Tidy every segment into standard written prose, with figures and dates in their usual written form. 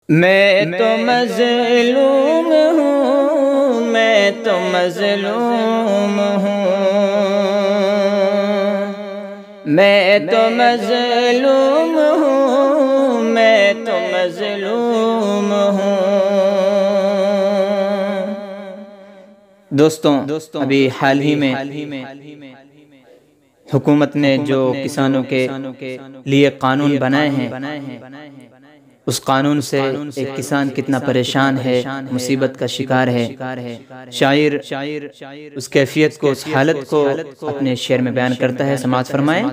میں تو مظلوم ہوں، میں تو مظلوم ہوں، میں تو مظلوم ہوں، میں تو مظلوم ہوں۔ دوستوں، ابھی حال ہی میں حکومت نے جو کسانوں کے لیے قانون بنائے ہیں، اس قانون سے ایک کسان کتنا پریشان ہے، مصیبت کا شکار ہے۔ شاعر اس کیفیت کو، اس حالت کو اپنے شعر میں بیان کرتا ہے، سماعت فرمائیں۔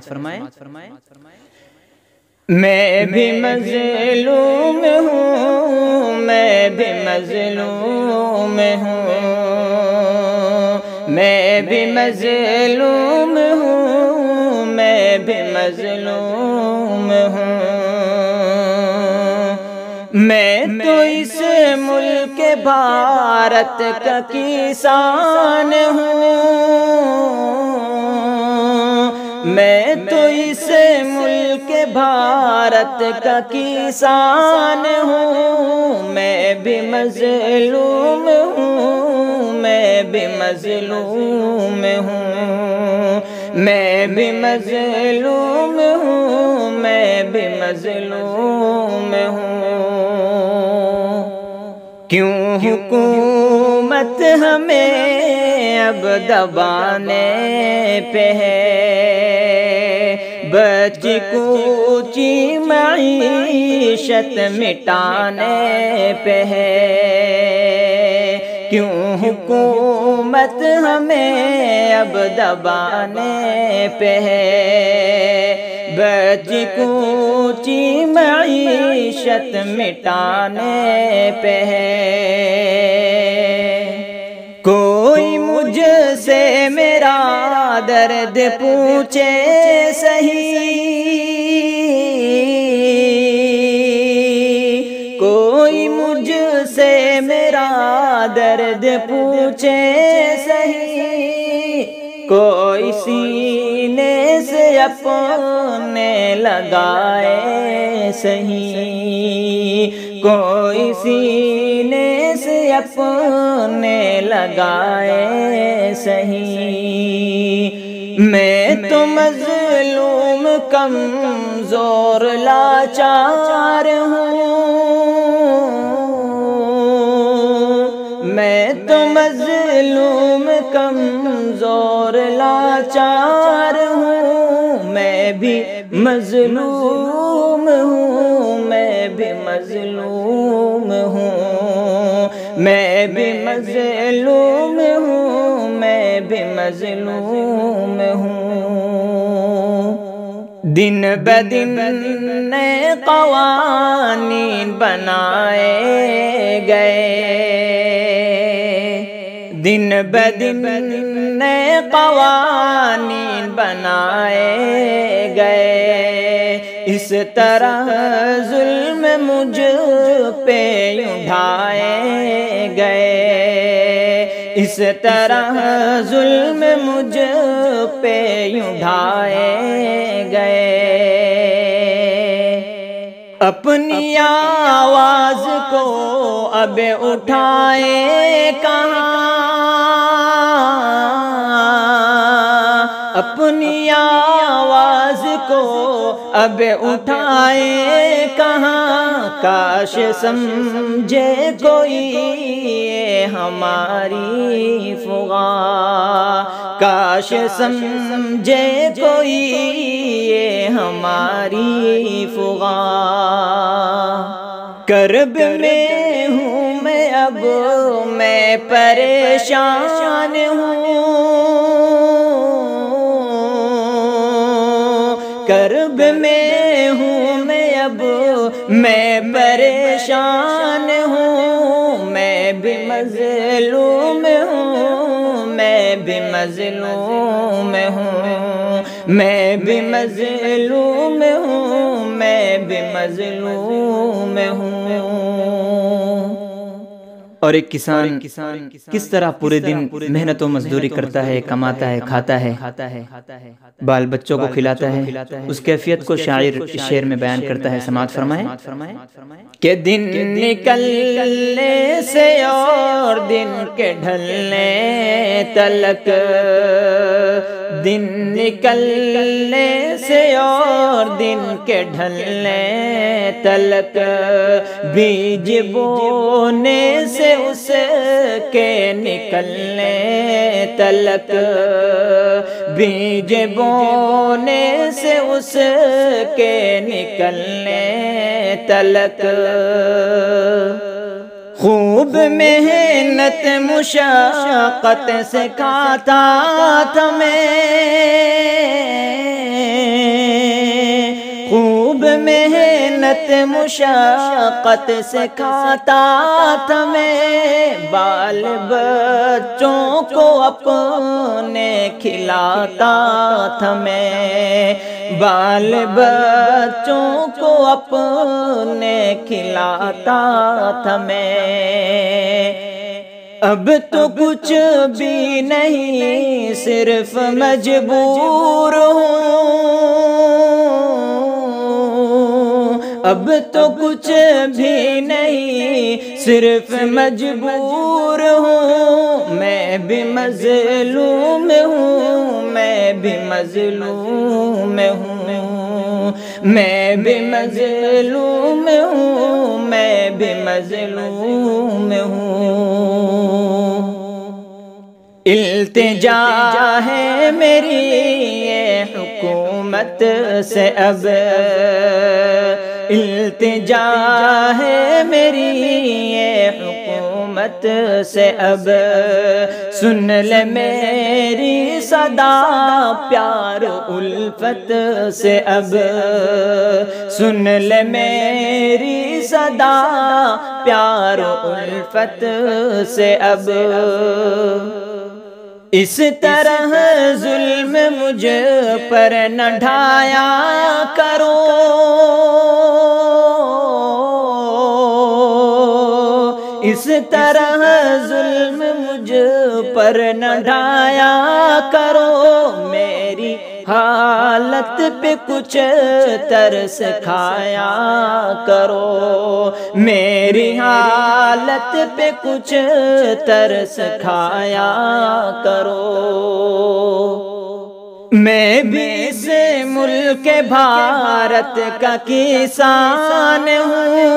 میں بھی مظلوم ہوں، میں بھی مظلوم ہوں، میں بھی مظلوم ہوں، میں بھی مظلوم ہوں۔ میں تو اس ملک بھارت کا کسان ہوں، میں تو اس ملک بھارت کا کسان ہوں۔ میں بھی مظلوم ہوں، میں بھی مظلوم ہوں، میں بھی مظلوم ہوں، میں بھی مظلوم ہوں۔ کیوں حکومت ہمیں اب دبانے پہ ہے، بچی کوچی معیشت مٹانے پہ ہے۔ کیوں حکومت ہمیں اب دبانے پہ ہے، بچی کوچی معیشت مٹانے پہ ہے۔ کوئی مجھ سے میرا درد پوچھے سہی، کوئی مجھ سے میرا درد پوچھے سہی، کوئی سینے سے اپنے لگائے سہی، کوئی سینے سے اپنے لگائے سہی۔ میں تو مظلوم کمزور لاچار ہوں، میں تو مظلوم کمزور لاچار ہوں، میں بھی مظلوم ہوں، میں بھی مظلوم ہوں، میں بھی مظلوم ہوں، میں بھی مظلوم ہوں۔ دن بدن نئے قوانین بنائے گئے، دن بدن نئے قوانین بنائے گئے، اس طرح ظلم مجھ پہ اٹھائے گئے، اس طرح ظلم مجھ پہ اٹھائے گئے۔ اپنی آواز کو اب اٹھائے کہاں، اپنی آواز کو اب اٹھائے کہاں، کاش سمجھے کوئی یہ ہماری فغاں، کاش سمجھے کوئی یہ ہماری فغاں۔ کرب میں ہوں میں اب میں پریشان ہوں، کرب میں ہوں میں اب میں پریشان ہوں، میں بھی مظلوم ہوں، میں بھی مظلوم ہوں، میں بھی مظلوم ہوں، میں بھی مظلوم ہوں۔ اور ایک کسان کس طرح پورے دن محنت و مزدوری کرتا ہے، کماتا ہے، کھاتا ہے، بال بچوں کو کھلاتا ہے، اس کیفیت کو شاعر اس شعر میں بیان کرتا ہے. سماعت فرمائیں کہ دن نکلنے سے اور دن کے ڈھلنے تلک، دن نکلنے سے اور دن کے ڈھلنے تلک، بیج بونے سے اس کے نکلنے تلک، بیج بونے سے اس کے نکلنے تلک، خوب محنت مشقت سکھاتا تھا میں، خوب محنت مشقت سکھاتا تھا میں، بال بچوں کو اپنے کھلاتا تھا میں، بال بچوں کو اپنے کھلاتا تھا میں. اب تو کچھ بھی نہیں صرف مجبور ہوں، اب تو کچھ بھی نہیں صرف مجبور ہوں، میں بھی مظلوم ہوں، میں بھی مظلوم ہوں، میں بھی مظلوم ہوں، میں بھی مظلوم ہوں. التجا ہے میری یہ حکومت سے اب، التجا ہے میری یہ حکومت سے اب، سن لے میری صدا پیار الفت سے اب، سن لے میری صدا پیار الفت سے اب. اس طرح ظلم مجھ پر نہ ڈھایا کرو، اس طرح ظلم مجھ پر نہ ڈھایا کرو، میری حالت پہ کچھ ترس کھایا کرو، میری حالت پہ کچھ ترس کھایا کرو. میں بھی اس ملک بھارت کا کسان ہوں،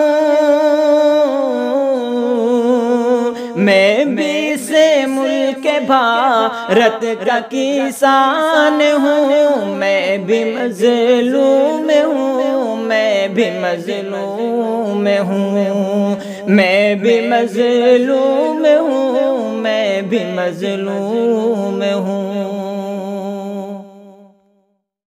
میں بھی اس ملک بھارت کا کسان ہوں، میں بھی مظلوم ہوں، میں بھی مظلوم ہوں، میں بھی مظلوم ہوں، میں بھی مظلوم ہوں.